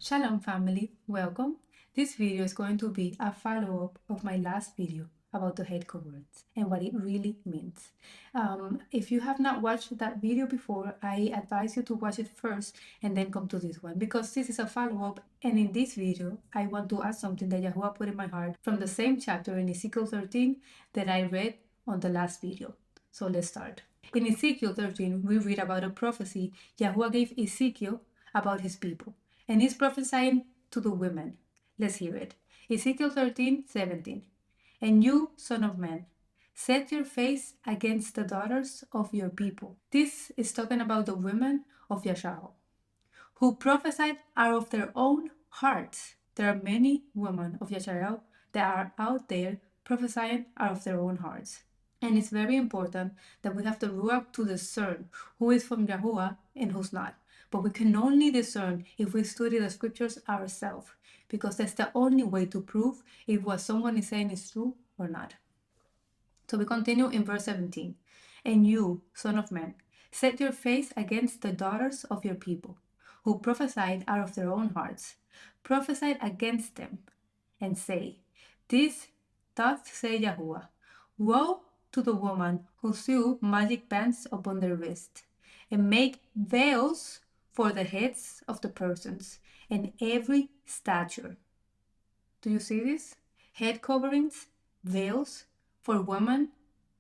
Shalom family, welcome. This video is going to be a follow-up of my last video about the head coverings and what it really means. If you have not watched that video before, I advise you to watch it first and then come to this one because this is a follow-up, and in this video I want to add something that Yahuwah put in my heart from the same chapter in Ezekiel 13 that I read on the last video. So let's start. In Ezekiel 13, we read about a prophecy Yahuwah gave Ezekiel about his people, and he's prophesying to the women. Let's hear it. Ezekiel 13:17. And you, son of man, set your face against the daughters of your people. This is talking about the women of YAHUAH, who prophesied out of their own hearts. There are many women of YAHUAH that are out there prophesying out of their own hearts. And it's very important that we have the ruach to discern who is from Yahuwah and who's not. But we can only discern if we study the scriptures ourselves, because that's the only way to prove if what someone is saying is true or not. So we continue in verse 17. And you, son of man, set your face against the daughters of your people, who prophesied out of their own hearts. Prophesied against them, and say, This doth say Yahuwah, woe to the woman who sew magic bands upon their wrist, and make veils for the heads of the persons, in every stature. Do you see this? Head coverings, veils for women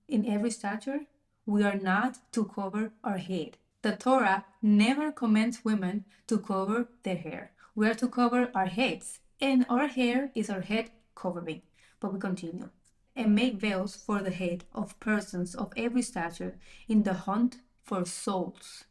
in every stature. We are not to cover our head. The Torah never commands women to cover their hair. We are to cover our heads, and our hair is our head covering. But we continue. And make veils for the head of persons of every stature in the hunt for souls.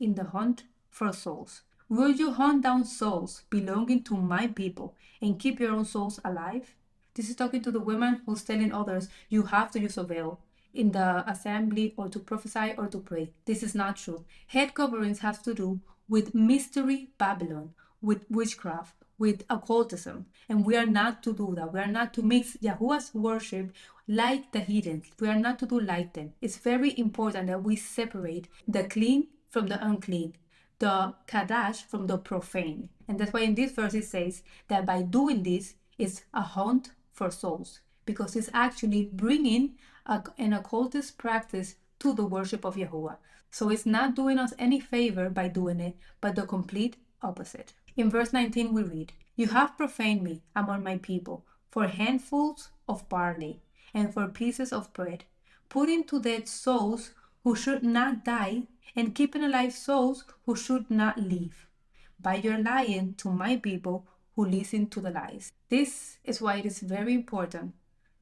In the hunt for souls. Will you hunt down souls belonging to my people and keep your own souls alive? This is talking to the women who's telling others you have to use a veil in the assembly or to prophesy or to pray. This is not true. Head coverings have to do with mystery Babylon, with witchcraft, with occultism, and we are not to do that. We are not to mix Yahuwah's worship like the heathens. We are not to do like them. It's very important that we separate the clean from the unclean, the Kadash from the profane. And that's why in this verse it says that by doing this, it's a hunt for souls, because it's actually bringing an occultist practice to the worship of Yahuwah. So it's not doing us any favor by doing it, but the complete opposite. In verse 19 we read, You have profaned me among my people for handfuls of barley and for pieces of bread, putting to death souls who should not die, and keeping alive souls who should not live, by your lying to my people who listen to the lies. This is why it is very important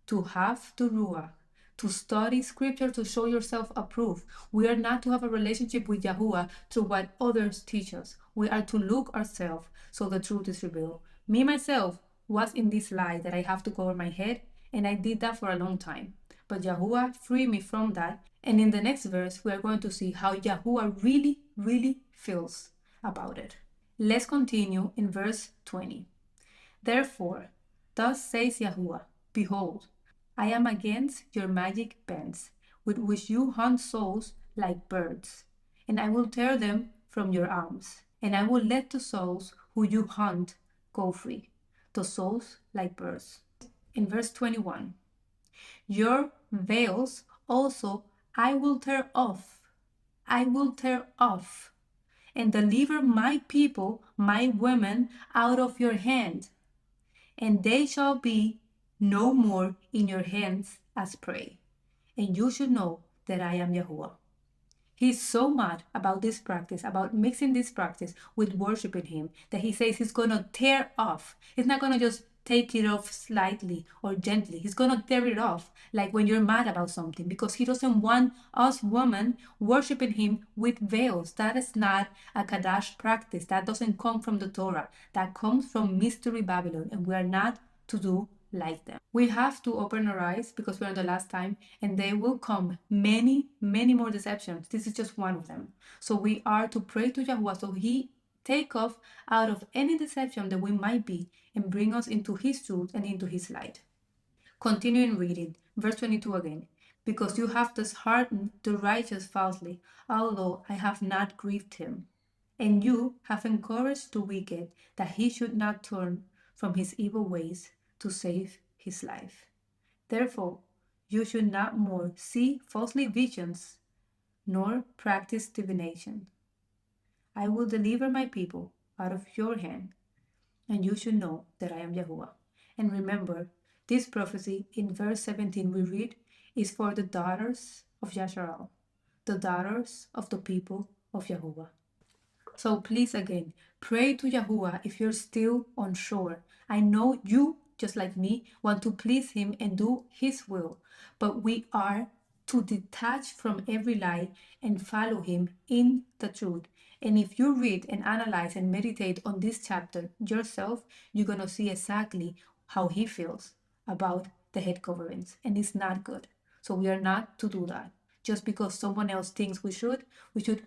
to have the Ruach, to study scripture, to show yourself approved. We are not to have a relationship with Yahuwah through what others teach us. We are to look ourselves so the truth is revealed. Me, myself, was in this lie that I have to cover my head, and I did that for a long time. But Yahuwah freed me from that, and in the next verse, we are going to see how Yahuwah really, really feels about it. Let's continue in verse 20. Therefore, thus says Yahuwah, Behold, I am against your magic bands, with which you hunt souls like birds, and I will tear them from your arms, and I will let the souls who you hunt go free, the souls like birds. In verse 21, Your veils also I will tear off. I will tear off, and deliver my people, my women, out of your hand, and they shall be no more in your hands as prey. And you should know that I am Yahuwah. He's so mad about this practice, about mixing this practice with worshiping him, that he says he's going to tear off. He's not going to just take it off slightly or gently. He's going to tear it off, like when you're mad about something, because he doesn't want us women worshiping him with veils. That is not a Kadash practice. That doesn't come from the Torah. That comes from Mystery Babylon, and we are not to do like them. We have to open our eyes because we're on the last time, and there will come many, many more deceptions. This is just one of them. So we are to pray to Yahuwah so he take off out of any deception that we might be and bring us into his truth and into his light. Continuing reading, verse 22 again. Because you have disheartened the righteous falsely, although I have not grieved him. And you have encouraged the wicked that he should not turn from his evil ways to save his life. Therefore, you should not more see falsely visions, nor practice divination. I will deliver my people out of your hand, and you should know that I am Yahuwah. And remember, this prophecy in verse 17 we read is for the daughters of Yasharal, the daughters of the people of Yahuwah. So please again, pray to Yahuwah if you're still unsure. I know you, just like me, want to please Him and do His will, but we are to detach from every lie and follow Him in the truth. And if you read and analyze and meditate on this chapter yourself, you're going to see exactly how He feels about the head coverings, and it's not good. So we are not to do that. Just because someone else thinks we should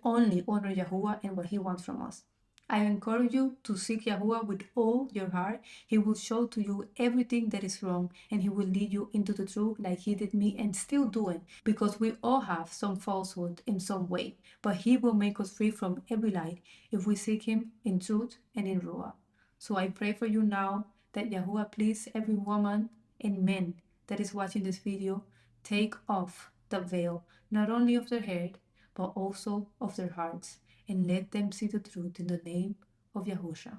only honor Yahuwah and what He wants from us. I encourage you to seek Yahuwah with all your heart. He will show to you everything that is wrong, and He will lead you into the truth like He did me and still doing, because we all have some falsehood in some way. But He will make us free from every lie if we seek Him in truth and in Ruah. So I pray for you now that Yahuwah please every woman and man that is watching this video take off the veil, not only of their head, but also of their hearts, and let them see the truth in the name of Yahushua.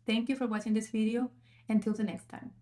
Thank you for watching this video. Until the next time.